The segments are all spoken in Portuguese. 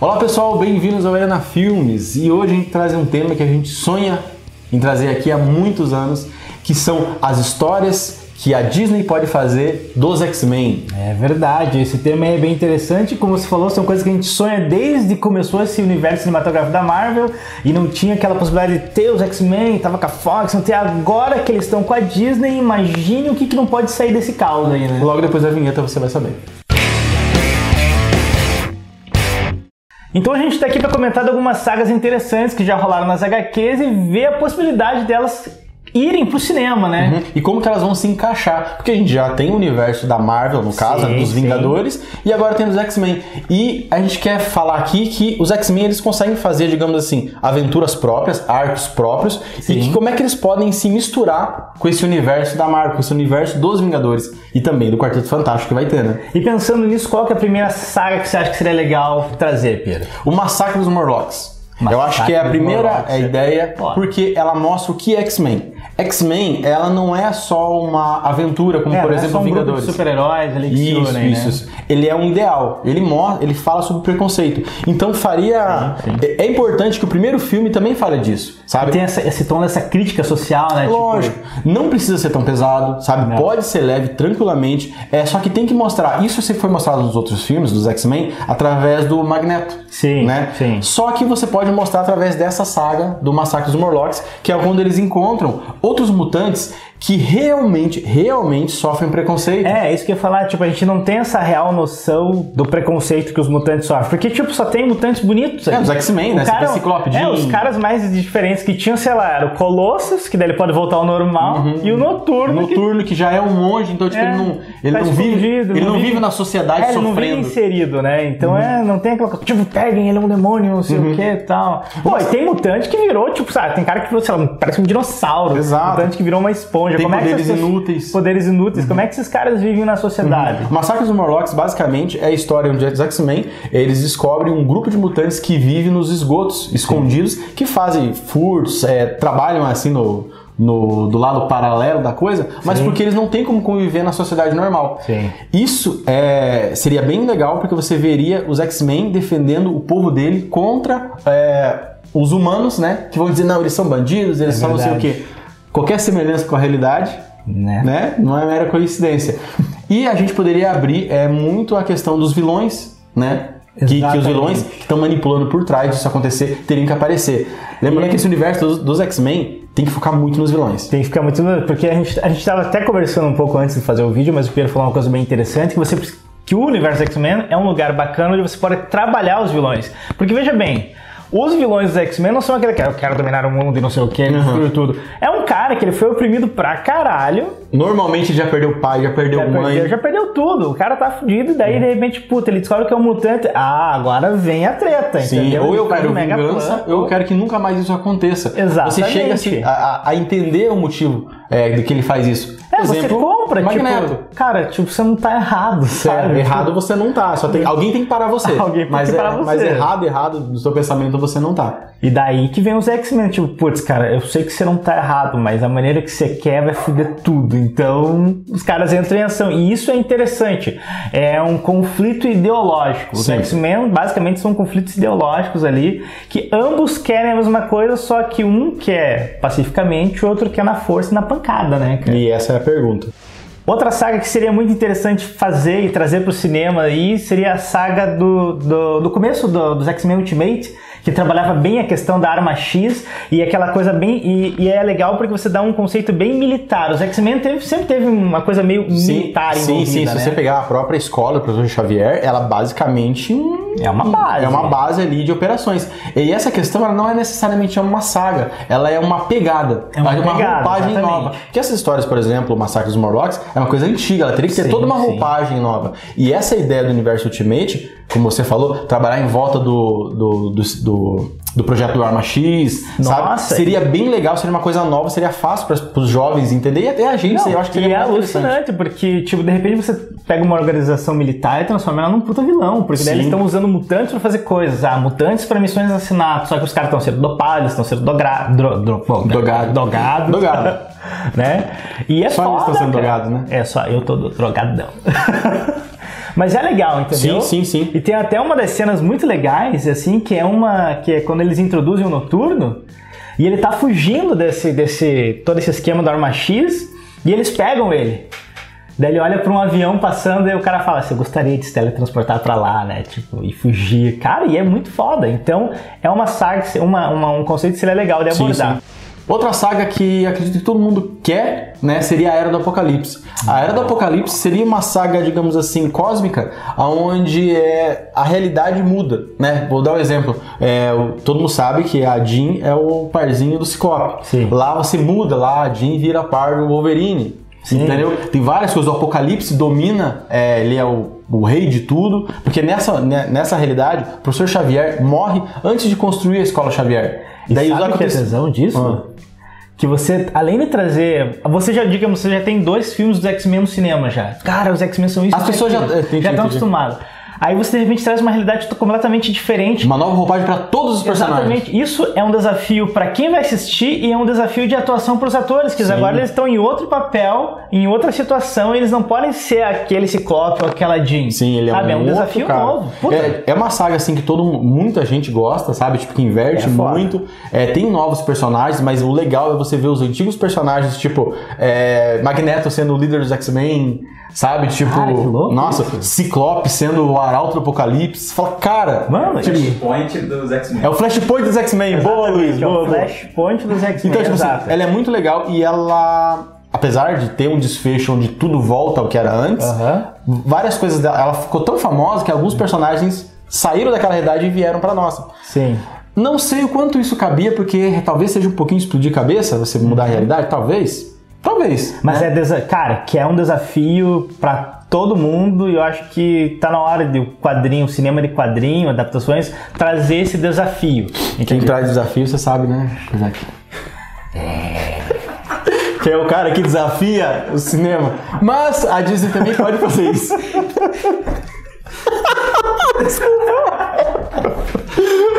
Olá pessoal, bem-vindos ao Arena Filmes e hoje a gente traz um tema que a gente sonha em trazer aqui há muitos anos, que são as histórias que a Disney pode fazer dos X-Men. É verdade, esse tema é bem interessante, como você falou, são coisas que a gente sonha desde que começou esse universo cinematográfico da Marvel e não tinha aquela possibilidade de ter os X-Men, tava com a Fox, não tem agora que eles estão com a Disney, imagine o que não pode sair desse caldo aí, né? Logo depois da vinheta você vai saber. Então a gente está aqui para comentar de algumas sagas interessantes que já rolaram nas HQs e ver a possibilidade delas irem pro cinema, né? E como que elas vão se encaixar, porque a gente já tem o universo da Marvel, no caso, dos Vingadores, e agora tem os X-Men. E a gente quer falar aqui que os X-Men, eles conseguem fazer, digamos assim, aventuras próprias, arcos próprios, e que como é que eles podem se misturar com esse universo da Marvel, com esse universo dos Vingadores, e também do Quarteto Fantástico que vai ter, né? E pensando nisso, qual que é a primeira saga que você acha que seria legal trazer, Pedro? O Massacre dos Morlocks. Eu acho que é a primeira ideia, porque ela mostra o que é X-Men. X-Men, ela não é só uma aventura, como por exemplo Vingadores. Grupo de super-heróis ali que se unem, isso. Ele é um ideal. Ele fala sobre preconceito. Então faria... É importante que o primeiro filme também fale disso, sabe? Tem esse tom dessa crítica social, né? Lógico. Tipo... Não precisa ser tão pesado, sabe? Não. Pode ser leve tranquilamente. Só que tem que mostrar. Isso foi mostrado nos outros filmes, dos X-Men, através do Magneto. Né? Só que você pode mostrar através dessa saga do Massacre dos Morlocks, que é quando eles encontram outros mutantes que realmente sofrem preconceito. É, isso que eu ia falar, tipo, a gente não tem essa real noção do preconceito que os mutantes sofrem, porque, tipo, só tem mutantes bonitos aí. Os X-Men, né? Cara, Ciclope, os caras mais diferentes que tinham, sei lá, era o Colossus, que daí ele pode voltar ao normal, e o Noturno. Noturno, que já é um monge, então, tipo, ele não vive na sociedade sofrendo. Ele não vive inserido, né? Então, não tem aquela coisa, tipo, peguem, ele é um demônio, não sei o que e tal. Pô, e tem mutante que virou, tipo, sabe, tem cara que virou, sei lá, parece um dinossauro. Exato. Mutante que virou uma esponja. Tem poderes inúteis. Poderes inúteis. Como é que esses caras vivem na sociedade? Massacre dos Morlocks, basicamente, é a história onde os X-Men, eles descobrem um grupo de mutantes que vive nos esgotos escondidos, que fazem furtos, trabalham assim do lado paralelo da coisa, mas porque eles não têm como conviver na sociedade normal. Isso seria bem legal, porque você veria os X-Men defendendo o povo dele contra os humanos, né? Que vão dizer, não, eles são bandidos, eles são não sei o quê. Qualquer semelhança com a realidade, né? Não é mera coincidência. E a gente poderia abrir muito a questão dos vilões, né? Que os vilões que estão manipulando por trás disso acontecer teriam que aparecer. Lembrando que esse universo dos X-Men tem que focar muito nos vilões. Tem que ficar muito... Porque a gente estava até conversando um pouco antes de fazer o vídeo, mas o Pedro falou uma coisa bem interessante, que o universo X-Men é um lugar bacana onde você pode trabalhar os vilões. Porque veja bem... Os vilões dos X-Men não são aquele cara, eu quero dominar o mundo e não sei o que, destruir tudo. É um cara que ele foi oprimido pra caralho. Normalmente já perdeu pai, já perdeu mãe. Já perdeu tudo. O cara tá fudido e daí de repente, puta, ele descobre que é um mutante. Agora vem a treta, entendeu? Ou eu quero vingança, ou eu quero que nunca mais isso aconteça. Exatamente. Você chega assim, a entender o motivo de que ele faz isso. Você compra, Magneto. Tipo, cara, tipo, você não tá errado, sabe? Errado você não tá, alguém tem que parar você. Mas errado, no seu pensamento você não tá. E daí que vem os X-Men, tipo, putz, cara, eu sei que você não tá errado, mas a maneira que você quer vai foder tudo. Então, os caras entram em ação. E isso é interessante. É um conflito ideológico. Os X-Men, basicamente, são conflitos ideológicos ali, que ambos querem a mesma coisa, só que um quer pacificamente, o outro quer na força e na pancada, né, cara? E essa é a pergunta. Outra saga que seria muito interessante fazer e trazer para o cinema aí seria a saga do começo dos X-Men Ultimate, que trabalhava bem a questão da arma X e aquela coisa bem... E é legal porque você dá um conceito bem militar. Os X-Men sempre teve uma coisa meio militar envolvida, Sim. Se você pegar a própria escola do professor Xavier, ela basicamente... É uma base. É uma base ali de operações. E essa questão ela não é necessariamente uma saga, ela é uma pegada. É uma roupagem nova. Porque essas histórias, por exemplo, o Massacre dos Morlocks, é uma coisa antiga, ela teria que ter toda uma roupagem nova. E essa ideia do universo Ultimate, como você falou, trabalhar em volta do projeto do Arma X, sabe? Seria bem legal, seria uma coisa nova, seria fácil para os jovens entenderem e até a gente, eu acho que seria alucinante, porque, tipo, de repente você pega uma organização militar e transforma ela num puta vilão, porque daí eles estão usando mutantes para fazer coisas, mutantes para missões de assassinato, só que os caras estão sendo dopados, estão sendo dogados. Né? E é só foda, eles estão sendo drogados, né? Só eu tô drogadão. Mas é legal, entendeu? Sim. E tem até uma das cenas muito legais, assim, que é quando eles introduzem o Noturno e ele tá fugindo todo esse esquema do Arma X e eles pegam ele. Daí ele olha pra um avião passando e o cara fala, você gostaria de se teletransportar pra lá, né? Tipo, e fugir. Cara, e é muito foda. Então, é uma saga, um conceito que seria legal de abordar. Sim. Outra saga que acredito que todo mundo quer, né, seria a Era do Apocalipse. A Era do Apocalipse seria uma saga, digamos assim, cósmica, onde a realidade muda, né? Vou dar um exemplo. Todo mundo sabe que a Jean é o parzinho do Ciclope. Sim. Lá você muda, lá a Jean vira par do Wolverine. Sim. Entendeu? Tem várias coisas. O Apocalipse domina, ele é o rei de tudo, porque nessa realidade, o professor Xavier morre antes de construir a Escola Xavier. E daí sabe que é tesão disso? Que você, além de trazer... Você já tem 2 filmes dos X-Men no cinema já. Cara, os X-Men são isso. As pessoas já estão acostumadas. Aí você de repente traz uma realidade completamente diferente. Uma nova roupagem para todos os personagens. Exatamente. Isso é um desafio para quem vai assistir e é um desafio de atuação para os atores, que agora eles estão em outro papel, em outra situação, e eles não podem ser aquele Ciclope ou aquela Jean. Sim, ele é um desafio novo. É uma saga assim que muita gente gosta, sabe? Tipo, que inverte muito. Tem novos personagens, mas o legal é você ver os antigos personagens, tipo Magneto sendo o líder dos X-Men, sabe? Tipo, cara, que louco, nossa, isso. Ciclope sendo o arauto do Apocalipse. Você fala, cara, mano, tipo, Flashpoint dos X-Men. É o Flashpoint dos X-Men. Boa, Luiz. É o Flashpoint dos X-Men. Então, tipo assim, ela é muito legal e ela, apesar de ter um desfecho onde tudo volta ao que era antes, várias coisas dela, ela ficou tão famosa que alguns personagens saíram daquela realidade e vieram pra nossa. Sim. Não sei o quanto isso cabia, porque talvez seja um pouquinho explodir cabeça, você mudar a realidade, talvez. Mas cara, que é um desafio pra todo mundo e eu acho que tá na hora de o cinema de quadrinho, adaptações, trazer esse desafio. Quem traz desafio, você sabe, né, Isaac? Que é o cara que desafia o cinema. Mas a Disney também pode fazer isso.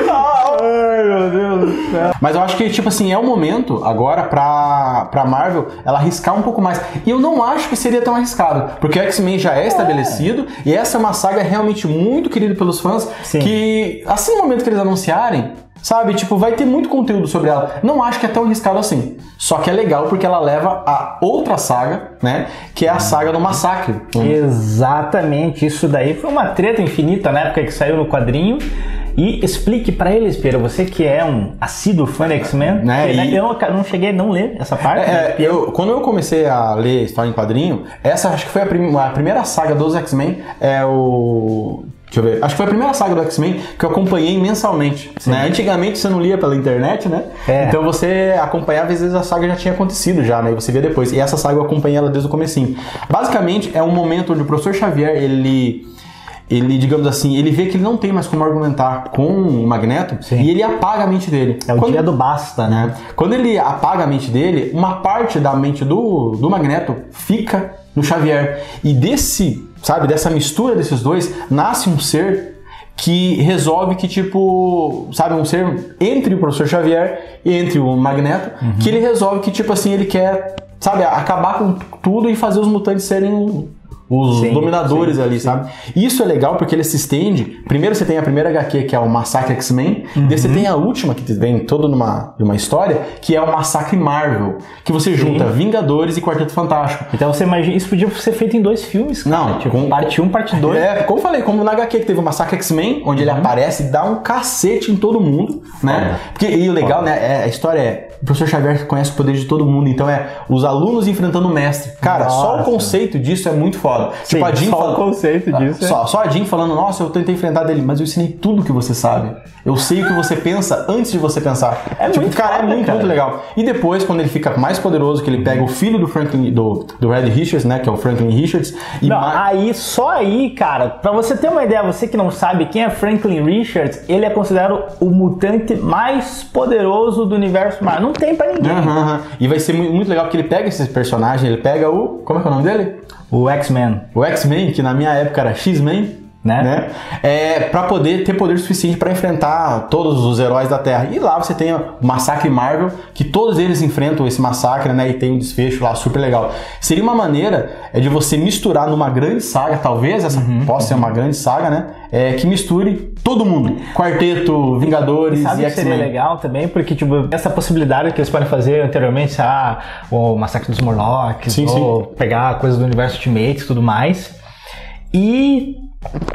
Ai, meu Deus do céu. Mas eu acho que, tipo assim, é o momento agora pra Marvel ela arriscar um pouco mais. E eu não acho que seria tão arriscado, porque o X-Men já é estabelecido e essa é uma saga realmente muito querida pelos fãs. Sim. Que, assim, no momento que eles anunciarem, sabe, tipo, vai ter muito conteúdo sobre ela. Não acho que é tão arriscado assim. Só que é legal porque ela leva a outra saga, né? Que é a saga do Massacre. Exatamente. Isso daí foi uma treta infinita na época que saiu no quadrinho. E explique pra eles, Pedro, você que é um assíduo fã de X-Men, né? Eu não cheguei a não ler essa parte. Quando eu comecei a ler história em quadrinho, essa acho que foi a primeira saga dos X-Men, deixa eu ver. Acho que foi a primeira saga do X-Men que eu acompanhei mensalmente. Né? Antigamente você não lia pela internet, né? Então você acompanhava, às vezes a saga já tinha acontecido já, né? E você via depois. E essa saga eu acompanhei ela desde o comecinho. Basicamente é um momento onde o professor Xavier, ele, digamos assim, ele vê que ele não tem mais como argumentar com o Magneto. Sim. E ele apaga a mente dele. É o dia do basta, né? Quando ele apaga a mente dele, uma parte da mente do Magneto fica no Xavier. E dessa mistura desses dois, nasce um ser que resolve que, tipo, sabe, um ser entre o professor Xavier e entre o Magneto, que ele resolve que, tipo assim, ele quer, sabe, acabar com tudo e fazer os mutantes serem os dominadores ali, sabe? Isso é legal porque ele se estende. Primeiro você tem a primeira HQ, que é o Massacre X-Men. Daí você tem a última, que vem toda numa história, que é o Massacre Marvel. Que você junta Vingadores e Quarteto Fantástico. Então você imagina, isso podia ser feito em 2 filmes, cara. Não, tipo, parte 1, parte 2. Como eu falei, como na HQ que teve o Massacre X-Men, onde ele aparece e dá um cacete em todo mundo, né? E o legal, né, a história é, o professor Xavier conhece o poder de todo mundo, então os alunos enfrentando o mestre. Cara, só o conceito disso é muito foda. Sim, tipo, a Jean o conceito disso. Só a Jean falando, nossa, eu tentei enfrentar dele, mas eu ensinei tudo que você sabe. Eu sei o que você pensa antes de você pensar. É muito legal. E depois, quando ele fica mais poderoso, que ele pega o filho do Franklin, do Reed Richards, né, que é o Franklin Richards. Só aí, cara, pra você ter uma ideia, você que não sabe quem é Franklin Richards, ele é considerado o mutante mais poderoso do universo Marvel. Não tem pra ninguém. E vai ser muito legal porque ele pega esse personagem, ele pega como é que é o nome dele? O X-Men. O X-Men, que na minha época era X-Men. né? Pra poder ter poder suficiente para enfrentar todos os heróis da Terra. E lá você tem o Massacre Marvel, que todos eles enfrentam esse massacre, né? E tem um desfecho lá super legal. Seria uma maneira de você misturar numa grande saga, talvez essa possa ser uma grande saga, né? Que misture todo mundo. Quarteto, Vingadores e X-Men. Seria legal também, porque tipo, essa possibilidade que eles podem fazer anteriormente, o Massacre dos Morlocks, ou pegar coisas do universo Ultimate e tudo mais. E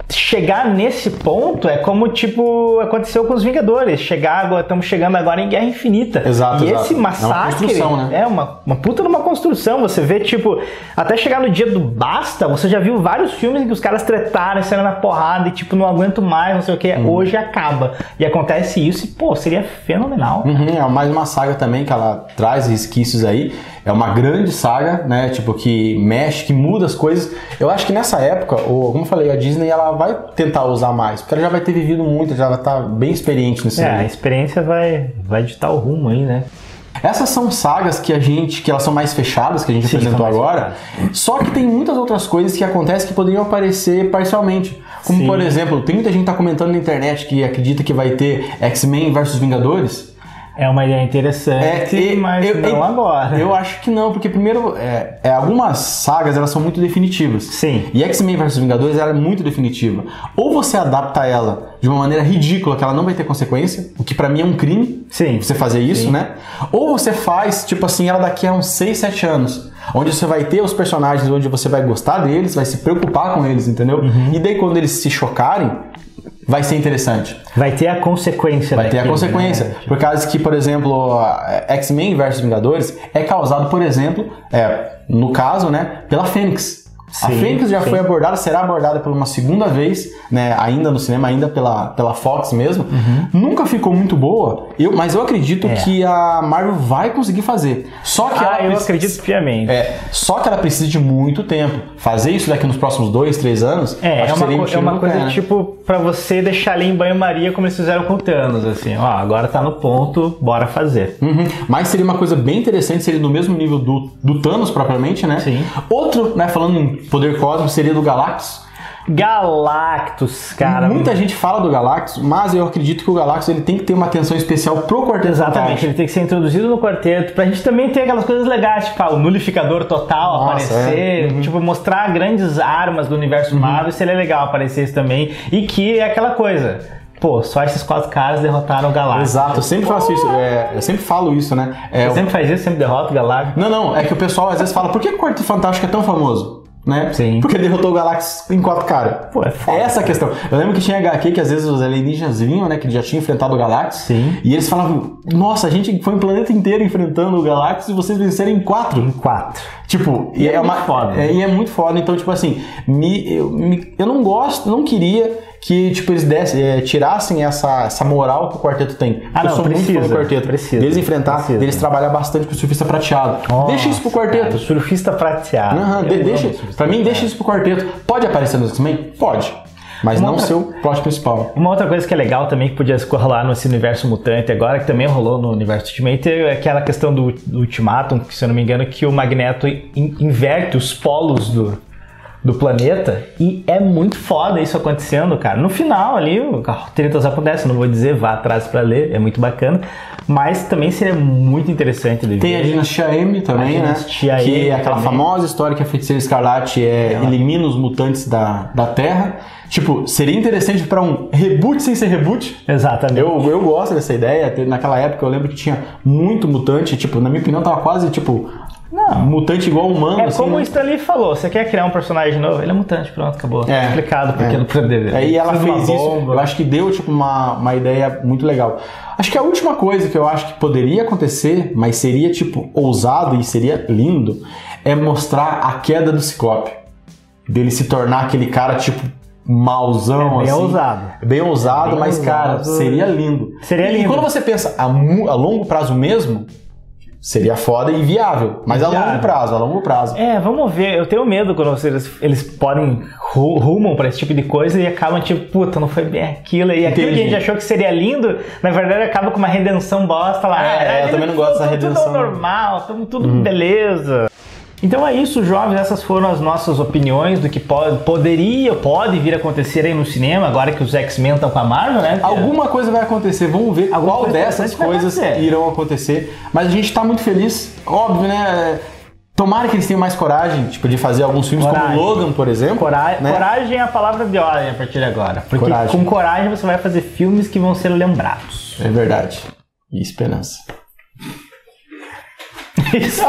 chegar nesse ponto é como tipo aconteceu com os Vingadores. Estamos chegando agora em Guerra Infinita. Exato, esse massacre né? uma puta numa construção. Você vê, tipo, até chegar no dia do basta, você já viu vários filmes em que os caras tretaram, saíram na porrada e tipo, não aguento mais, não sei o que. Hoje acaba. E acontece isso e, pô, seria fenomenal. É mais uma saga também que ela traz resquícios aí. É uma grande saga, né? Tipo, que mexe, que muda as coisas. Eu acho que nessa época, como eu falei, a Disney ela vai tentar usar mais, porque ela já vai ter vivido muito, já vai estar bem experiente nesse a experiência vai ditar o rumo aí, né? Essas são sagas que elas são mais fechadas, que a gente apresentou agora, só que tem muitas outras coisas que acontecem que poderiam aparecer parcialmente. Como, por exemplo, tem muita gente que tá comentando na internet que acredita que vai ter X-Men versus Vingadores. É uma ideia interessante, mas não agora. Eu acho que não, porque primeiro, algumas sagas elas são muito definitivas. Sim. E X-Men vs Vingadores ela é muito definitiva. Ou você adapta ela de uma maneira ridícula, que ela não vai ter consequência, o que pra mim é um crime. Sim. Você fazer isso, né? Ou você faz, tipo assim, ela daqui a uns 6, 7 anos. Onde você vai ter os personagens, onde você vai gostar deles, vai se preocupar com eles, entendeu? E daí quando eles se chocarem, vai ser interessante. Vai ter a consequência. Vai ter a consequência. Né? Por causa que, por exemplo, X-Men vs Vingadores é causado, por exemplo, no caso, né, pela Fênix. A Fênix já foi abordada, será abordada por uma segunda vez, né, ainda no cinema, ainda pela Fox mesmo. Nunca ficou muito boa, mas eu acredito que a Marvel vai conseguir fazer. Só que eu acredito piamente. Só que ela precisa de muito tempo. Fazer isso daqui nos próximos 2, 3 anos, é uma coisa tipo pra você deixar ali em banho-maria como eles fizeram com o Thanos, assim, agora tá no ponto, bora fazer. Mas seria uma coisa bem interessante, seria no mesmo nível do Thanos propriamente, né? Sim. Outro, né, falando em poder cósmico, seria do Galactus. Galactus, cara. Muita gente fala do Galactus, mas eu acredito que o Galactus ele tem que ter uma atenção especial pro Quarteto Fantástico. Ele tem que ser introduzido no quarteto, pra gente também ter aquelas coisas legais, tipo o nulificador total aparecer, tipo mostrar grandes armas do universo Marvel, seria legal aparecer isso também. E que é aquela coisa, pô, só esses 4 caras derrotaram o Galactus. Exato, eu sempre faço isso, eu sempre falo isso, né? Você sempre faz isso, sempre derrota o Galactus? Não, é que o pessoal às vezes fala, por que o Quarteto Fantástico é tão famoso? Né? Sim. Porque derrotou o Galactus em 4 caras. Pô, é foda. Essa a questão. Eu lembro que tinha HQ que às vezes os alienígenas vinham, né? Que já tinham enfrentado o Galactus. Sim. E eles falavam, nossa, a gente foi um planeta inteiro enfrentando o Galactus e vocês venceram em 4. Em 4. Tipo, e é muito foda. E é muito foda. Então, tipo assim, eu não gosto, não queria que tipo, eles tirassem essa moral que o quarteto tem. Eu sou muito fã do quarteto. Deles enfrentar, deles trabalhar bastante com o surfista prateado. Deixa isso pro quarteto. Cara, o surfista prateado. Pra mim, deixa isso pro quarteto. Pode aparecer no X-Men? Pode. Mas não ser o plot principal. Uma outra coisa que é legal também, que podia rolar nesse universo mutante agora, que também rolou no universo Ultimate, é aquela questão do Ultimatum, que se eu não me engano, que o Magneto inverte os polos do planeta, e é muito foda isso acontecendo, cara. No final ali, o tretas acontece, não vou dizer, vá atrás pra ler, é muito bacana, mas também seria muito interessante de ver. Tem a Dinastia M também, né? Que é aquela famosa história que a Feiticeira Escarlate elimina os mutantes da Terra. Tipo, seria interessante pra um reboot sem ser reboot. Exatamente. Eu gosto dessa ideia. Naquela época eu lembro que tinha muito mutante, tipo, na minha opinião tava quase, tipo... mutante igual humano. É assim, como né? o Stan Lee falou, você quer criar um personagem novo? Ele é mutante, pronto, acabou. Explicado porque no poder dele. Aí ela fez isso, eu acho que deu tipo uma ideia muito legal. Acho que a última coisa que eu acho que poderia acontecer, mas seria tipo ousado e seria lindo, é mostrar a queda do Ciclope. Dele se tornar aquele cara tipo mauzão, bem assim. ousado. Bem ousado, mas cara, seria lindo. E quando você pensa a longo prazo mesmo, seria foda e viável, mas a longo prazo. Vamos ver. Eu tenho medo quando eles podem rumam pra esse tipo de coisa e acabam tipo, puta, não foi bem aquilo. E aquilo que a gente achou que seria lindo, na verdade acaba com uma redenção bosta lá. Eu também não gosto dessa redenção. Tudo normal, tudo beleza. Então é isso, jovens, essas foram as nossas opiniões do que pode vir a acontecer aí no cinema, agora que os X-Men estão com a Marvel, né? Alguma coisa vai acontecer, vamos ver qual dessas coisas irão acontecer. Mas a gente tá muito feliz, óbvio, né? Tomara que eles tenham mais coragem, tipo, de fazer alguns filmes como Logan, por exemplo. Né? Coragem é a palavra de ordem a partir de agora. Porque com coragem você vai fazer filmes que vão ser lembrados. É verdade. E esperança. Isso.